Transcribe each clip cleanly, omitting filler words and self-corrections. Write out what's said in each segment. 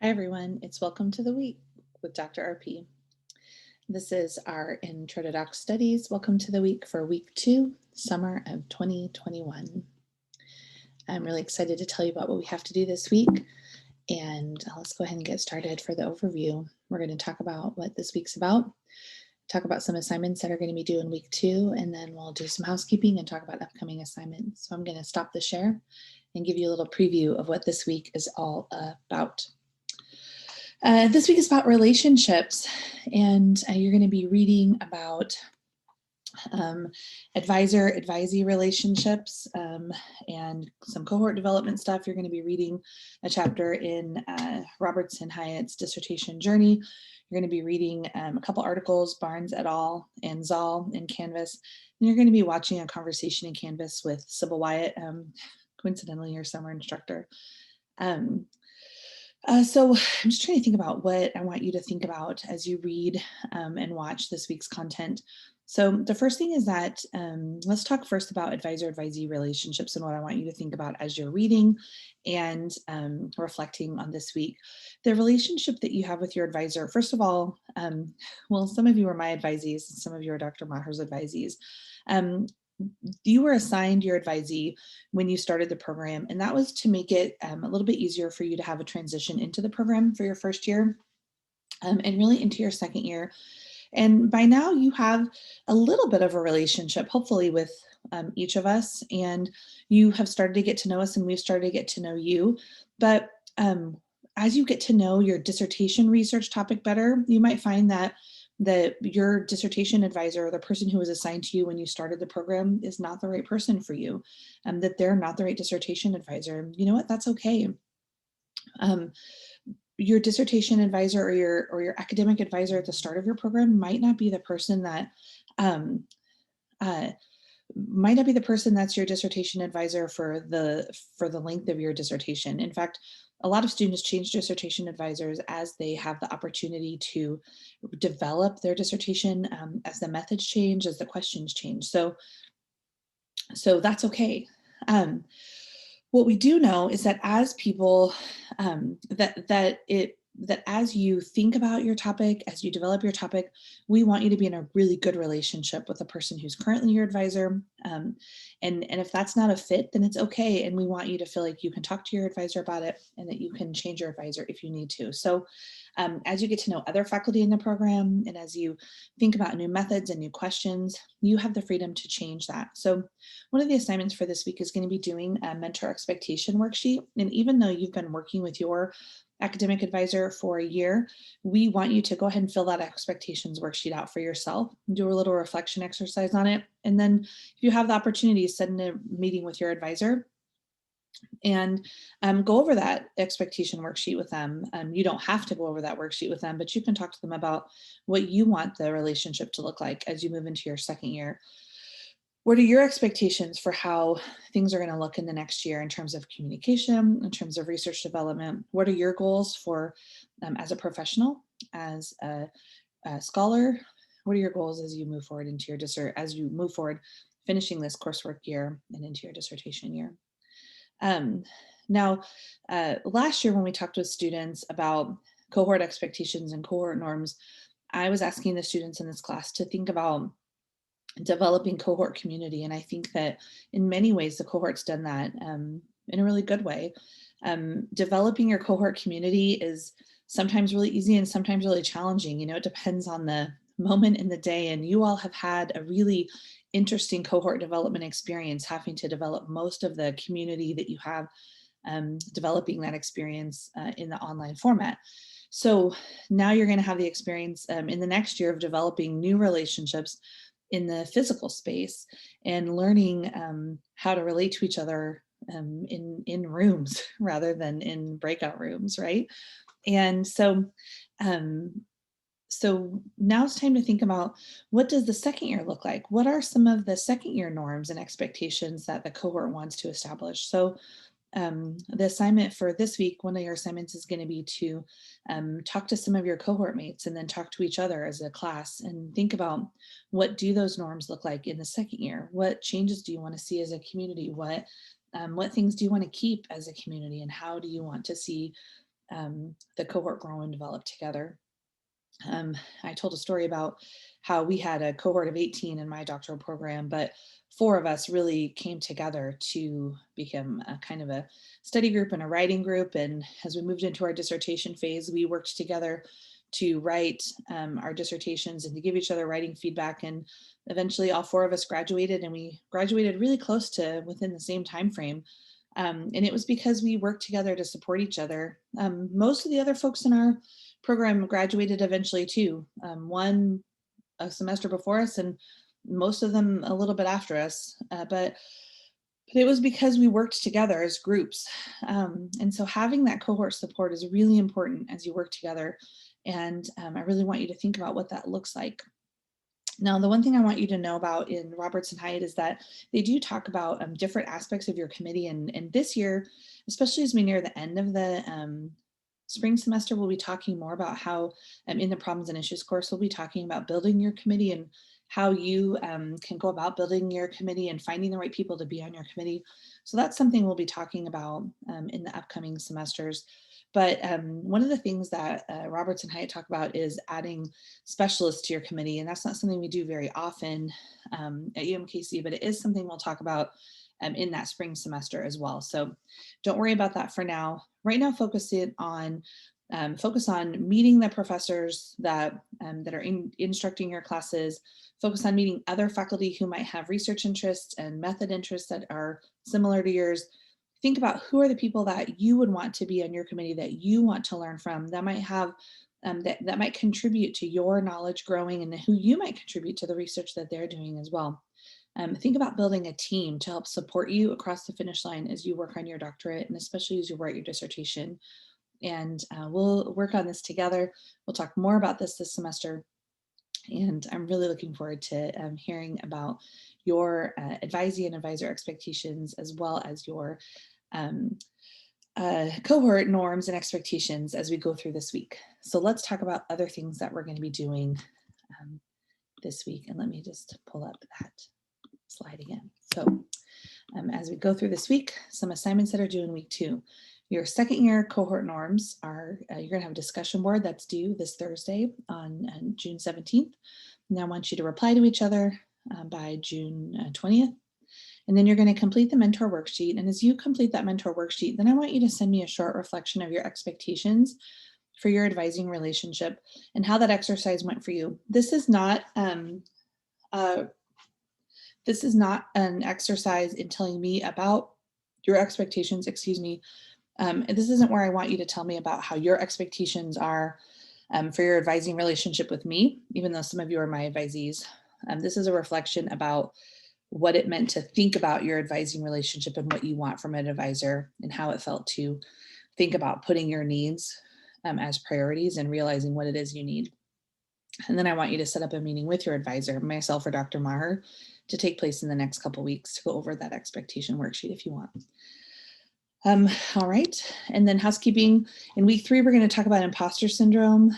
Hi, everyone. It's Welcome to the Week with Dr. RP. This is our Intro to Doc Studies. Welcome to the week for week 2, summer of 2021. I'm really excited to tell you about what we have to do this week. And let's go ahead and get started for the overview. We're going to talk about what this week's about, talk about some assignments that are going to be due in week 2, and then we'll do some housekeeping and talk about upcoming assignments. So I'm going to stop the share and give you a little preview of what this week is all about. This week is about relationships, and you're going to be reading about advisee relationships and some cohort development stuff. You're going to be reading a chapter in Robertson Hyatt's dissertation journey. You're going to be reading a couple articles, Barnes et al. And Zoll in Canvas. And you're going to be watching a conversation in Canvas with Sybil Wyatt, coincidentally your summer instructor. So I'm just trying to think about what I want you to think about as you read and watch this week's content. So the first thing is that let's talk first about advisor-advisee relationships and what I want you to think about as you're reading and reflecting on this week. The relationship that you have with your advisor, first of all, well, some of you are my advisees, and some of you are Dr. Maher's advisees. You were assigned your advisee when you started the program, and that was to make it a little bit easier for you to have a transition into the program for your first year and really into your second year. And by now you have a little bit of a relationship, hopefully, with each of us, and you have started to get to know us and we've started to get to know you. But as you get to know your dissertation research topic better, you might find that your dissertation advisor, or the person who was assigned to you when you started the program, is not the right person for you, that they're not the right dissertation advisor. You know what? That's okay. Your dissertation advisor or your academic advisor at the start of your program might not be the person that that's your dissertation advisor for the length of your dissertation. In fact, a lot of students change dissertation advisors as they have the opportunity to develop their dissertation, as the methods change, as the questions change. So that's okay. What we do know is that as people, that as you think about your topic, as you develop your topic, we want you to be in a really good relationship with the person who's currently your advisor. And if that's not a fit, then it's okay. And we want you to feel like you can talk to your advisor about it and that you can change your advisor if you need to. So as you get to know other faculty in the program and as you think about new methods and new questions, you have the freedom to change that. So one of the assignments for this week is going to be doing a mentor expectation worksheet. And even though you've been working with your academic advisor for a year, we want you to go ahead and fill that expectations worksheet out for yourself, do a little reflection exercise on it. And then if you have the opportunity, set in a meeting with your advisor and go over that expectation worksheet with them. You don't have to go over that worksheet with them, but you can talk to them about what you want the relationship to look like as you move into your second year. What are your expectations for how things are going to look in the next year in terms of communication, in terms of research development? What are your goals for as a professional, as a scholar? What are your goals as you move forward into your finishing this coursework year and into your dissertation year? Now, last year when we talked with students about cohort expectations and cohort norms, I was asking the students in this class to think about developing cohort community. And I think that in many ways, the cohort's done that in a really good way. Developing your cohort community is sometimes really easy and sometimes really challenging. You know, it depends on the moment in the day. And you all have had a really interesting cohort development experience, having to develop most of the community that you have, developing that experience in the online format. So now you're going to have the experience in the next year of developing new relationships in the physical space and learning how to relate to each other in rooms rather than in breakout rooms, right? And so now it's time to think about, what does the second year look like? What are some of the second year norms and expectations that the cohort wants to establish? So the assignment for this week, one of your assignments is going to be to talk to some of your cohort mates and then talk to each other as a class and think about, what do those norms look like in the second year? What changes do you want to see as a community? What things do you want to keep as a community, and how do you want to see the cohort grow and develop together. I told a story about how we had a cohort of 18 in my doctoral program, but 4 of us really came together to become a kind of a study group and a writing group. And as we moved into our dissertation phase, we worked together to write our dissertations and to give each other writing feedback. And eventually all 4 of us graduated, and we graduated really close to within the same time frame. And it was because we worked together to support each other. Most of the other folks in our program graduated eventually too. One a semester before us, and most of them a little bit after us. But it was because we worked together as groups. And so having that cohort support is really important as you work together. And I really want you to think about what that looks like. Now, the one thing I want you to know about in Roberts and Hyatt is that they do talk about different aspects of your committee. And this year, especially as we near the end of the spring semester, we'll be talking more about how in the problems and issues course, we'll be talking about building your committee and how you can go about building your committee and finding the right people to be on your committee. So that's something we'll be talking about in the upcoming semesters. But one of the things that Roberts and Hyatt talk about is adding specialists to your committee. And that's not something we do very often at UMKC, but it is something we'll talk about in that spring semester as well. So don't worry about that for now. Right now, focus on meeting the professors that are instructing your classes. Focus on meeting other faculty who might have research interests and method interests that are similar to yours. Think about who are the people that you would want to be on your committee, that you want to learn from, that might have that might contribute to your knowledge growing, and who you might contribute to the research that they're doing as well. Think about building a team to help support you across the finish line as you work on your doctorate, and especially as you write your dissertation. And we'll work on this together. We'll talk more about this semester. And I'm really looking forward to hearing about your advisee and advisor expectations, as well as your cohort norms and expectations as we go through this week. So let's talk about other things that we're going to be doing this week. And let me just pull up that slide again. So as we go through this week, some assignments that are due in week 2. Your second year cohort norms are, you're going to have a discussion board that's due this Thursday on June 17th. And I want you to reply to each other by June 20th. And then you're going to complete the mentor worksheet. And as you complete that mentor worksheet, then I want you to send me a short reflection of your expectations for your advising relationship and how that exercise went for you. This is not an exercise in telling me about your expectations, excuse me. This isn't where I want you to tell me about how your expectations are for your advising relationship with me, even though some of you are my advisees. This is a reflection about what it meant to think about your advising relationship and what you want from an advisor, and how it felt to think about putting your needs as priorities and realizing what it is you need. And then I want you to set up a meeting with your advisor, myself or Dr. Maher, to take place in the next couple of weeks to go over that expectation worksheet if you want. All right, and then housekeeping. In week 3, we're going to talk about imposter syndrome.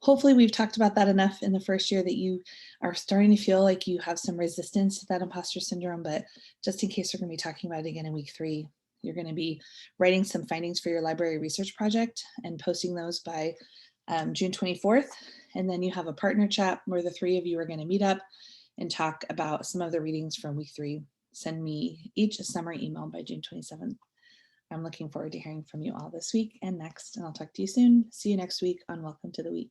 Hopefully we've talked about that enough in the first year that you are starting to feel like you have some resistance to that imposter syndrome, but just in case we're going to be talking about it again in week 3, you're going to be writing some findings for your library research project and posting those by June 24th. And then you have a partner chat where the 3 of you are going to meet up and talk about some of the readings from week 3. Send me each a summary email by June 27th. I'm looking forward to hearing from you all this week and next, and I'll talk to you soon. See you next week on Welcome to the Week.